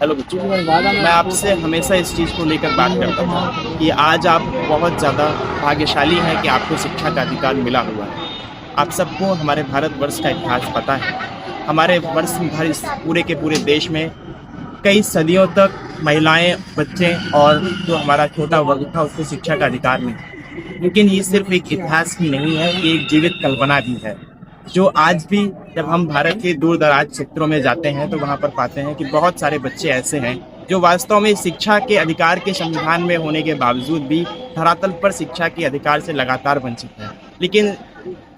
Hello बच्चों, मैं आपसे हमेशा इस चीज़ को लेकर बात करता हूँ कि आज आप बहुत ज़्यादा भाग्यशाली हैं कि आपको शिक्षा का अधिकार मिला हुआ है। आप सबको हमारे भारतवर्ष का इतिहास पता है। हमारे वर्ष भर इस पूरे के पूरे देश में कई सदियों तक महिलाएं, बच्चे और जो हमारा छोटा वर्ग था उसको शिक्षा का अधिकार मिला। लेकिन ये सिर्फ एक इतिहास ही नहीं है, ये एक जीवित कल्पना भी है, जो आज भी जब हम भारत के दूर दराज क्षेत्रों में जाते हैं तो वहाँ पर पाते हैं कि बहुत सारे बच्चे ऐसे हैं जो वास्तव में शिक्षा के अधिकार के संविधान में होने के बावजूद भी धरातल पर शिक्षा के अधिकार से लगातार वंचित हैं। लेकिन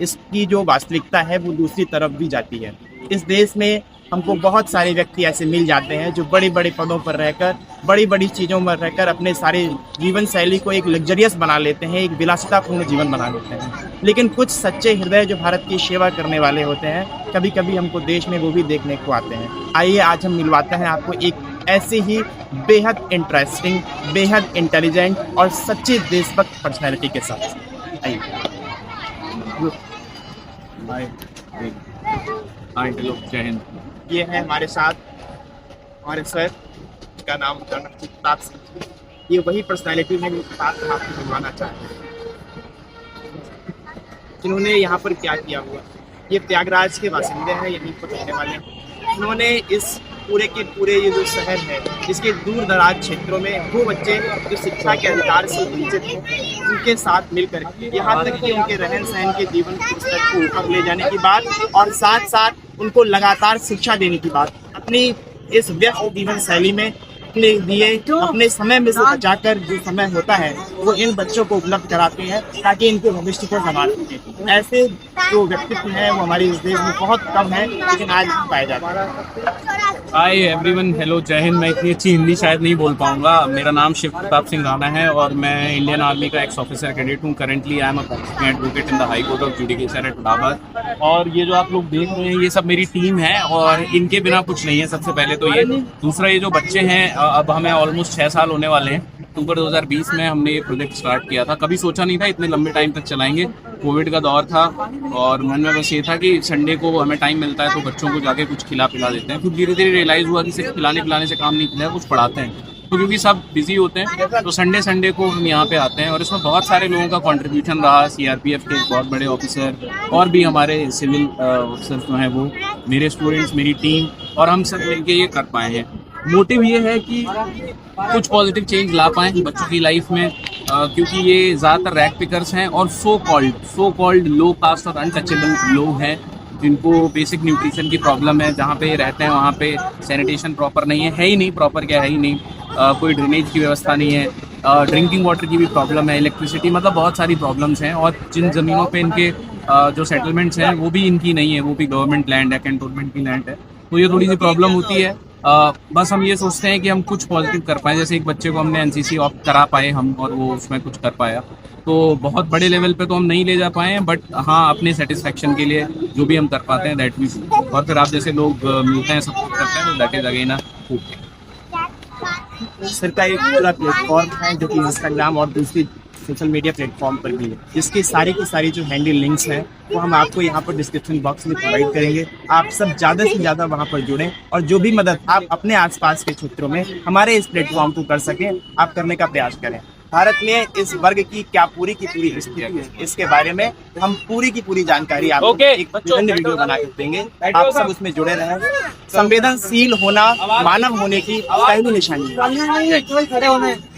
इसकी जो वास्तविकता है वो दूसरी तरफ भी जाती है। इस देश में हमको बहुत सारे व्यक्ति ऐसे मिल जाते हैं जो बड़े बड़े पदों पर रहकर, बड़ी बड़ी चीज़ों में रहकर अपने सारे जीवन शैली को एक लग्जरियस बना लेते हैं, एक विलासितापूर्ण जीवन बना लेते हैं। लेकिन कुछ सच्चे हृदय जो भारत की सेवा करने वाले होते हैं, कभी कभी हमको देश में वो भी देखने को आते हैं। आइए आज हम मिलवाते हैं आपको एक ऐसे ही बेहद इंटरेस्टिंग, बेहद इंटेलिजेंट और सच्चे देशभक्त पर्सनैलिटी के साथ। आइए। जय हिंद। ये है हमारे साथ हमारे सर, का नाम प्रताप सिंह। ये वही पर्सनैलिटी है जिनके साथ हम आपको मिलवाना चाहते हैं, जिन्होंने यहाँ पर क्या किया हुआ। ये प्रयागराज के बासिंदे हैं, यहीं पर रहने वाले हैं। उन्होंने इस पूरे के पूरे ये जो शहर है, इसके दूर दराज क्षेत्रों में वो बच्चे जो शिक्षा के अधिकार से वंचित हैं, उनके साथ मिलकर यहाँ तक कि उनके रहन सहन के जीवन स्तर को ऊपर ले जाने की बात और साथ साथ उनको लगातार शिक्षा देने की बात, अपनी इस व्यस्त जीवन शैली में अपने लिए अपने समय में से बचाकर जो समय होता है वो इन बच्चों को उपलब्ध कराते हैं ताकि इनके भविष्य को संभाल सकें। ऐसे जो व्यक्तित्व हैं वो हमारे इस देश में बहुत कम है, लेकिन आज पाए जाते हैं। हाय एवरीवन, हेलो, जय हिंद। मैं इतनी अच्छी हिंदी शायद नहीं बोल पाऊंगा। मेरा नाम शिव प्रताप सिंह राणा है और मैं इंडियन आर्मी का एक्स ऑफिसर कैडेट हूँ। Currently I am a advocate in the high court of judicial at Allahabad. और ये जो आप लोग देख रहे हैं ये सब मेरी टीम है और इनके बिना कुछ नहीं है। सबसे पहले तो ये, दूसरा ये जो बच्चे हैं, अब हमें ऑलमोस्ट 6 साल होने वाले हैं। अक्टूबर 2020 में हमने ये प्रोजेक्ट स्टार्ट किया था। कभी सोचा नहीं था इतने लंबे टाइम तक चलाएंगे। कोविड का दौर था और मन में बस ये था कि संडे को हमें टाइम मिलता है तो बच्चों को जाके कुछ खिला पिला देते हैं। फिर धीरे धीरे रियलाइज़ हुआ कि सिर्फ खिलाने पिलाने से काम नहीं चलेगा, कुछ पढ़ाते हैं। तो क्योंकि सब बिजी होते हैं तो संडे को हम यहाँ पे आते हैं और इसमें बहुत सारे लोगों का कंट्रीब्यूशन रहा। सीआरपीएफ के बहुत बड़े ऑफिसर और भी हमारे सिविल ऑफिसर जो हैं वो, मेरे स्टूडेंट्स, मेरी टीम और हम सब मिलकर ये कर पाए हैं। मोटिव ये है कि कुछ पॉजिटिव चेंज ला पाएँ बच्चों की लाइफ में, क्योंकि ये ज़्यादातर रैग पिकर्स हैं और सो कॉल्ड लो कास्ट और अनटचेबल लोग हैं जिनको बेसिक न्यूट्रिशन की प्रॉब्लम है। जहाँ पे रहते हैं वहाँ पे सैनिटेशन प्रॉपर नहीं है ही नहीं, प्रॉपर क्या है ही नहीं, कोई ड्रेनेज की व्यवस्था नहीं है, ड्रिंकिंग वाटर की भी प्रॉब्लम है, इलेक्ट्रिसिटी, मतलब बहुत सारी प्रॉब्लम्स हैं। और जिन ज़मीनों पे इनके जो सेटलमेंट्स हैं वो भी इनकी नहीं है, वो भी गवर्नमेंट लैंड है, कैंटोनमेंट की लैंड है। तो ये थोड़ी सी प्रॉब्लम होती है। बस हम ये सोचते हैं कि हम कुछ पॉजिटिव कर पाएँ। जैसे एक बच्चे को हमने एनसीसी ऑप्ट करा पाए हम और वो उसमें कुछ कर पाया। तो बहुत बड़े लेवल पे तो हम नहीं ले जा पाए हैं, बट हाँ अपने सेटिस्फेक्शन के लिए जो भी हम कर पाते हैं दैट वी डू। और फिर आप जैसे लोग मिलते हैं, सपोर्ट करते हैं, तो that is again a sir का एक पूरा प्लेटफॉर्म है जो कि इंस्टाग्राम और दूसरी सोशल मीडिया प्लेटफॉर्म पर भी है, जिसकी सारी की सारी जो हैंडल लिंक्स हैं वो हम आपको यहाँ पर डिस्क्रिप्शन बॉक्स में प्रोवाइड करेंगे। आप सब ज़्यादा से ज़्यादा वहाँ पर जुड़ें और जो भी मदद आप अपने आसपास के क्षेत्रों में हमारे इस प्लेटफॉर्म को कर सकें, आप करने का प्रयास करें। भारत में इस वर्ग की क्या पूरी की पूरी स्थिति है, इसके बारे में हम पूरी की पूरी जानकारी आपको एक विभिन्न वीडियो बना के देंगे। आप सब उसमें जुड़े रहें। संवेदनशील होना मानव होने की पहली निशानी है।